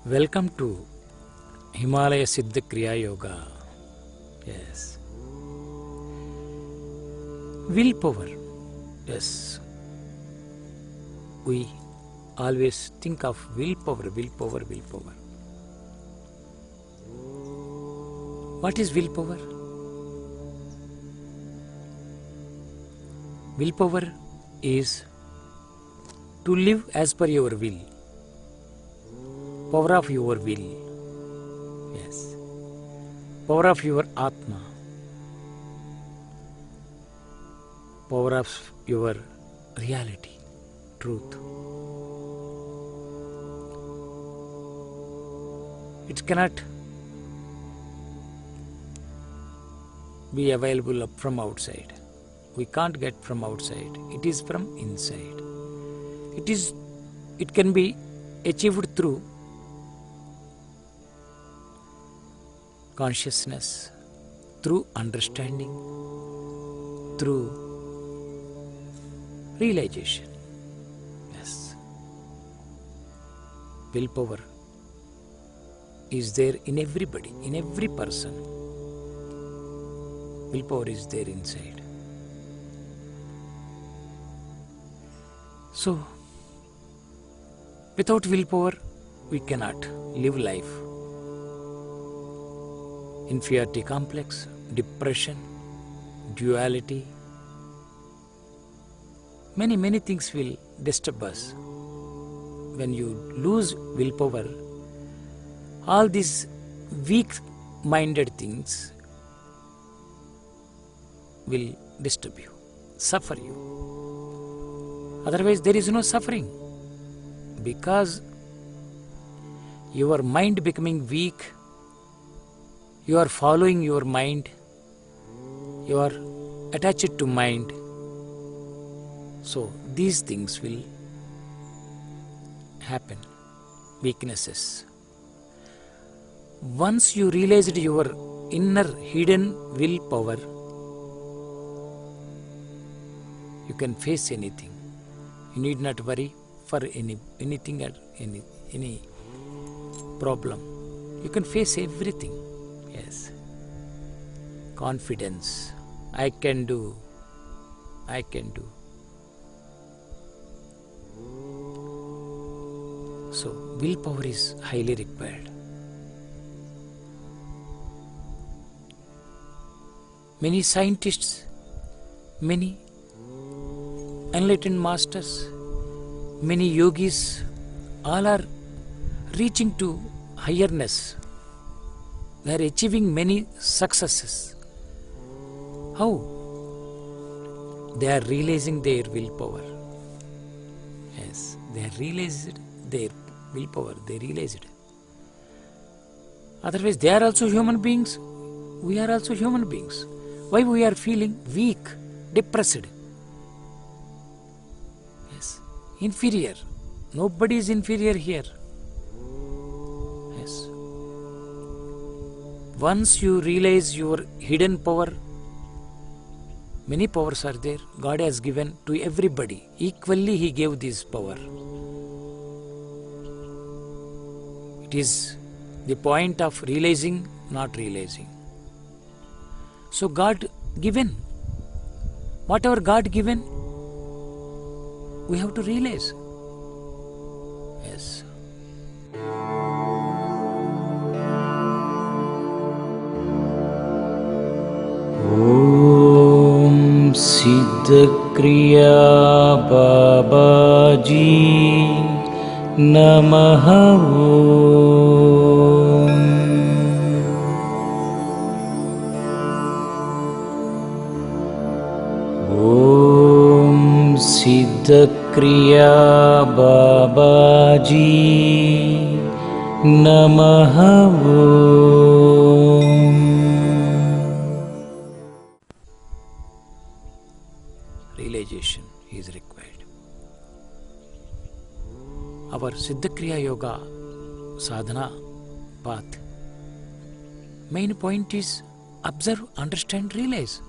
Welcome to Himalaya Siddha Kriya Yoga. Yes. Willpower. Yes. We always think of willpower. What is willpower? Willpower is to live as per your will. Power of your will. Yes. Power of your Atma. Power of your reality, truth. It cannot be available from outside. We can't get from outside. It is from inside. It can be achieved through consciousness, through understanding, through realization. Yes. Willpower is there in everybody, in every person. Willpower is there inside. So, without willpower, we cannot live life. Inferiority complex, depression, duality, many things will disturb us. When you lose willpower, all these weak-minded things will disturb you, suffer you. Otherwise, there is no suffering. Because your mind becoming weak, you are following your mind, you are attached to mind. So these things will happen, weaknesses. Once you realized your inner hidden willpower, you can face anything. You need not worry for anything or any problem. You can face everything. Yes. Confidence. I can do. So, willpower is highly required. Many scientists, many enlightened masters, many yogis, all are reaching to higherness. They are achieving many successes. How? They are realizing their willpower. Yes, they have realized their willpower. They realized it. Otherwise, they are also human beings. We are also human beings. Why we are feeling weak, depressed? Yes, inferior. Nobody is inferior here. Yes. Once you realize your hidden power, many powers are there. God has given to everybody. Equally He gave this power. It is the point of realizing, not realizing. So God given. Whatever God given, we have to realize. Yes. Siddha Kriya Babaji Namaha Om Siddha Kriya Babaji Namaha Realization is required. Our Siddha Kriya Yoga sadhana path, main point is observe, understand, realize.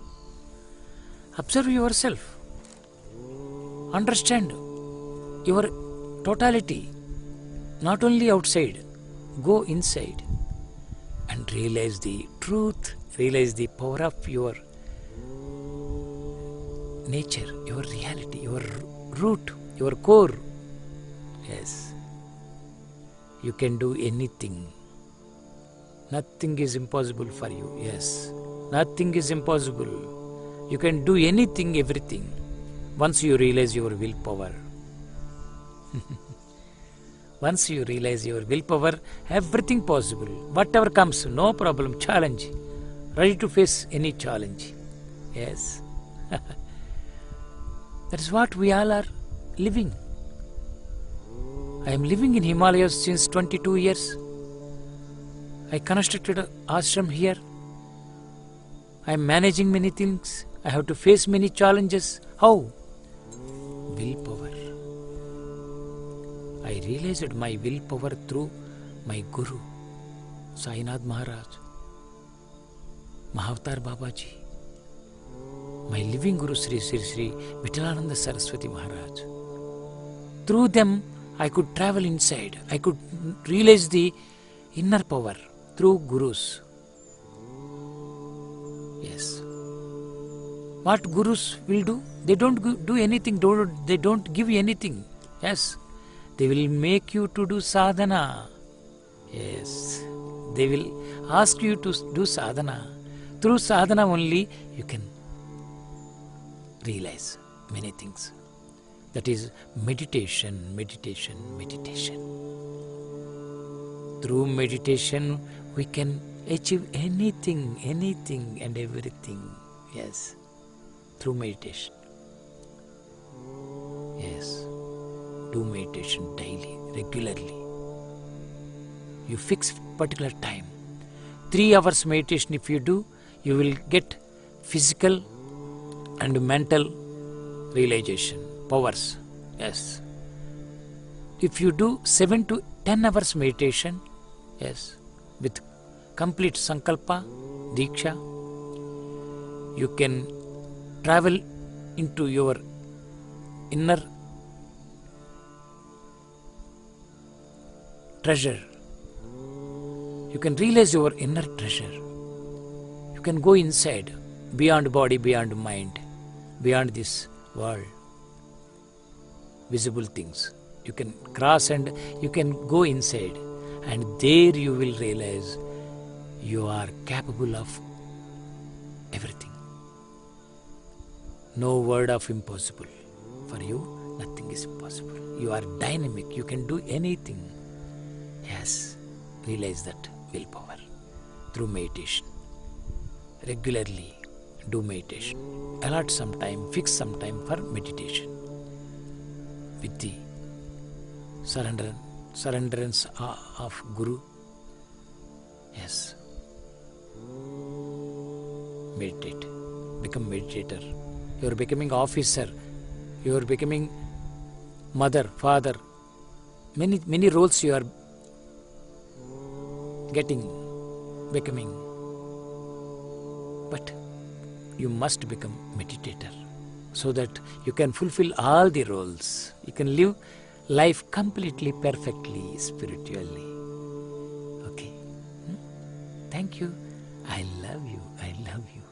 Observe yourself. Understand your totality, not only outside, Go inside and realize the truth, realize the power of your nature, your reality, your root, your core. Yes. You can do anything. Nothing is impossible for you. Yes. Nothing is impossible. You can do anything, everything. Once you realize your willpower. Once you realize your willpower, everything possible. Whatever comes, no problem. Challenge. Ready to face any challenge. Yes. That is what we all are living. I am living in Himalayas since 22 years. I constructed an ashram here. I am managing many things. I have to face many challenges. How? Willpower. I realized my willpower through my Guru, Sainath Maharaj, Mahavatar Babaji, my living Guru Sri Vedananda Saraswati Maharaj. Through them, I could travel inside. I could realize the inner power through Gurus. Yes. What Gurus will do? They don't do anything. They don't give you anything. Yes. They will make you to do sadhana. Yes. They will ask you to do sadhana. Through sadhana only you can realize many things. That is meditation, meditation, meditation. Through meditation we can achieve anything, anything and everything. Yes. Through meditation. Yes. Do meditation daily, regularly. You fix particular time. 3 hours meditation if you do, you will get physical and mental realization, powers. Yes. If you do 7 to 10 hours meditation, yes, with complete sankalpa, diksha, you can travel into your inner treasure. You can realize your inner treasure. You can go inside, beyond body, beyond mind, beyond this world, visible things. You can cross and you can go inside, and there you will realize you are capable of everything. No word of impossible. For you, nothing is impossible. You are dynamic. You can do anything. Yes, realize that willpower through meditation. Regularly do meditation. Allot some time, fix some time for meditation. With the surrenderance of Guru. Yes. Meditate. Become meditator. You are becoming officer. You are becoming mother, father. Many roles you are becoming. But you must become meditator so that you can fulfill all the roles. You can live life completely, perfectly, spiritually. Okay. Thank you. I love you. I love you.